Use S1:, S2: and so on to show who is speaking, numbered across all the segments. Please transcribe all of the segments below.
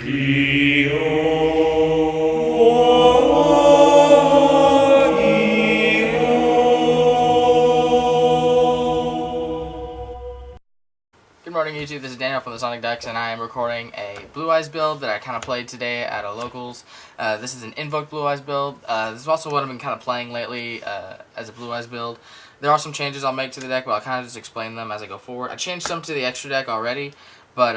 S1: Good morning, YouTube. This is Daniel from the Sonic Ducks, and I am recording a Blue Eyes build that I kind of played today at a locals. This is an Invoked Blue Eyes build. This is also what I've been kind of playing lately as a Blue Eyes build. There are some changes I'll make to the deck, but I'll kind of just explain them as I go forward. I changed some to the extra deck already, but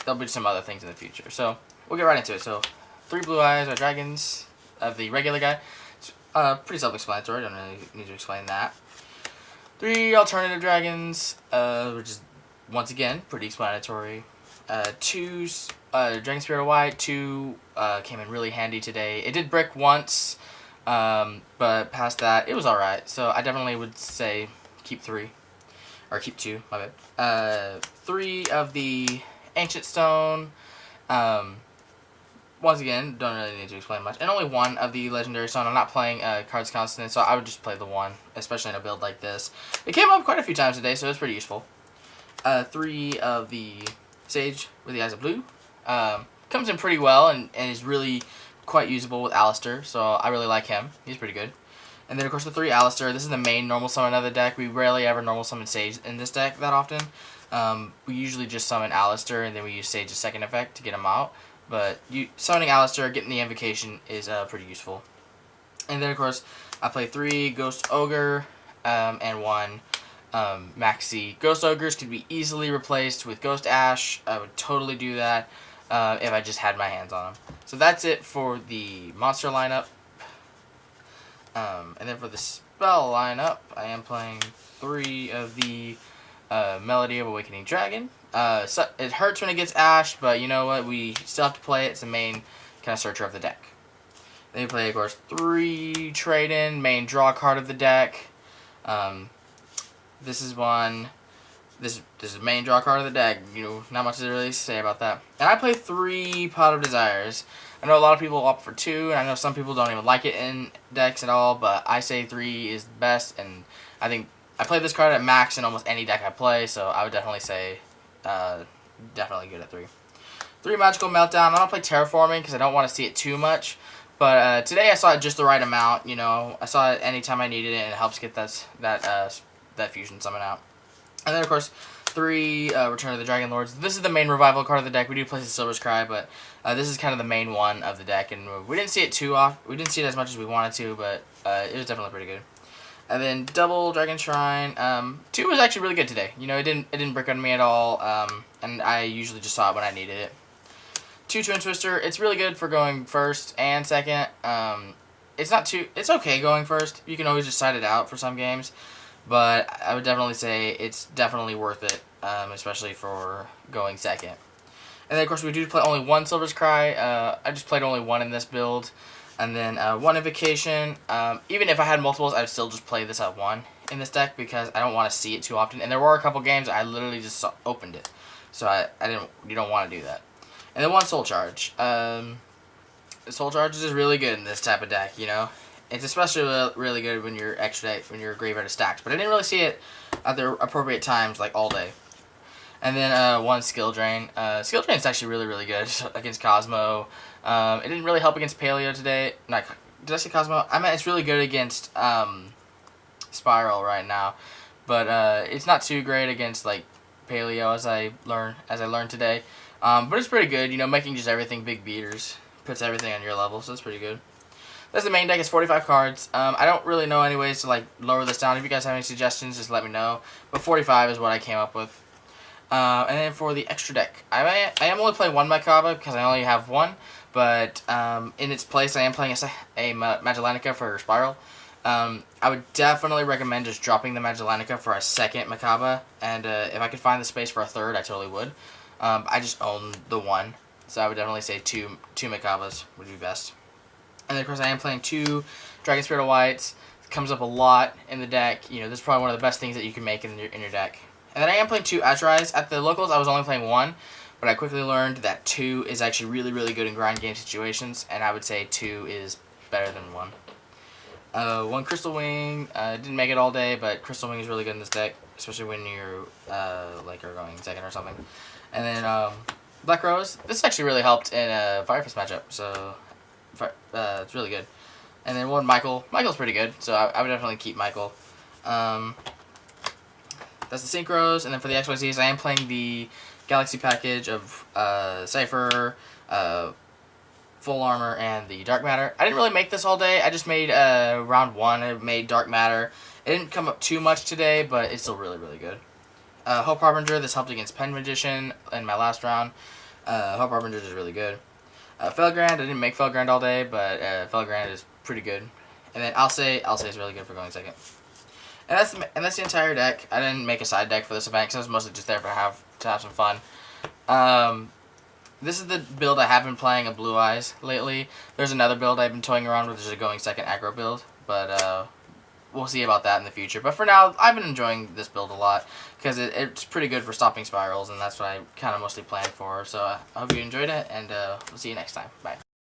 S1: there'll be some other things in the future. So we'll get right into it. So 3 Blue Eyes are dragons of the regular guy. It's pretty self-explanatory. Don't really need to explain that. 3 alternative dragons, which is once again pretty explanatory. 2 Dragon Spirit of White. 2 came in really handy today. It did brick once, but past that it was alright. So I definitely would say keep 3. Or keep 2, my bad. 3 of the Ancient Stone. Once again, don't really need to explain much. And only 1 of the Legendary Stone. I'm not playing Cards Constant, so I would just play the 1, especially in a build like this. It came up quite a few times today, so it's pretty useful. 3 of the Sage with the Eyes of Blue. Comes in pretty well and is really quite usable with Alistair, so I really like him. He's pretty good. And then, of course, the 3 Alistair. This is the main normal summon of the deck. We rarely ever normal summon Sage in this deck that often. We usually just summon Alistair, and then we use Sage's second effect to get him out. But summoning Alistair, getting the invocation is pretty useful. And then, of course, I play 3 Ghost Ogre and 1 Maxi. Ghost Ogres could be easily replaced with Ghost Ash. I would totally do that if I just had my hands on them. So that's it for the monster lineup. And then for the spell lineup, I am playing 3 of the Melody of Awakening Dragon. So it hurts when it gets Ash, but you know what? We still have to play it. It's the main kind of searcher of the deck. Then you play, of course, 3 Trade-in, main draw card of the deck. This is one. This is the main draw card of the deck. You know, not much to really say about that. And I play 3 Pot of Desires. I know a lot of people opt for 2, and I know some people don't even like it in decks at all, but I say 3 is the best, and I think I play this card at max in almost any deck I play, so I would definitely say definitely good at 3. 3 Magical Meltdown. I don't play Terraforming because I don't want to see it too much, but today I saw it just the right amount. You know, I saw it anytime I needed it, and it helps get that fusion summon out. And then, of course, 3 Return of the Dragon Lords. This is the main revival card of the deck. We do play the Silver's Cry, but this is kind of the main one of the deck, and we didn't see it too often. We didn't see it as much as we wanted to, but it was definitely pretty good. And then double Dragon Shrine. 2 was actually really good today. You know, it didn't brick on me at all, and I usually just saw it when I needed it. 2 Twin Twister. It's really good for going first and second. It's okay going first. You can always just side it out for some games, but I would definitely say it's definitely worth it, especially for going second. And then, of course, we do play only 1 Silver's Cry. I just played only 1 in this build. And then 1 Invocation. Even if I had multiples, I would still just play this at 1 in this deck because I don't want to see it too often. And there were a couple games I literally just opened it, so you don't want to do that. And then 1 Soul Charge. Soul Charge is really good in this type of deck. You know, it's especially really good when your graveyard is stacked. But I didn't really see it at the appropriate times, like all day. And then 1 Skill Drain. Skill Drain is actually really good against Cosmo. It didn't really help against Paleo today. Did I say Cosmo? I meant it's really good against Spiral right now, but it's not too great against like Paleo as I learned today. But it's pretty good. You know, making just everything big beaters puts everything on your level, so it's pretty good. That's the main deck. It's 45 cards. I don't really know any ways to like lower this down. If you guys have any suggestions, just let me know. But 45 is what I came up with. And then for the extra deck, I am only playing 1 Macabre because I only have 1, but in its place I am playing a Magellanica for Spiral. I would definitely recommend just dropping the Magellanica for a 2nd Macabre, and if I could find the space for a 3rd, I totally would. I just own the 1, so I would definitely say 2 Macabres would be best. And then, of course, I am playing 2 Dragon Spirit of Whites. It comes up a lot in the deck. You know, this is probably one of the best things that you can make in your deck. And then I am playing 2 Ashrise. At the locals, I was only playing 1, but I quickly learned that 2 is actually really good in grind game situations, and I would say 2 is better than 1. 1 Crystal Wing. Didn't make it all day, but Crystal Wing is really good in this deck, especially when you're are going second or something. And then Black Rose. This actually really helped in a Firefist matchup, so it's really good. And then one Michael. Michael's pretty good, so I would definitely keep Michael. That's the Synchros, and then for the XYZs, I am playing the Galaxy package of Cypher, Full Armor, and the Dark Matter. I didn't really make this all day. I just made round 1. I made Dark Matter. It didn't come up too much today, but it's still really, really good. Hope Harbinger, this helped against Pen Magician in my last round. Hope Harbinger is really good. Felgrand, I didn't make Felgrand all day, but Felgrand is pretty good. And then Alcei is really good for going second. And that's the entire deck. I didn't make a side deck for this event because I was mostly just there to have some fun. This is the build I have been playing of Blue Eyes lately. There's another build I've been toying around with, which is a going second aggro build, but we'll see about that in the future. But for now, I've been enjoying this build a lot because it's pretty good for stopping spirals, and that's what I kind of mostly planned for. So I hope you enjoyed it, and we'll see you next time. Bye.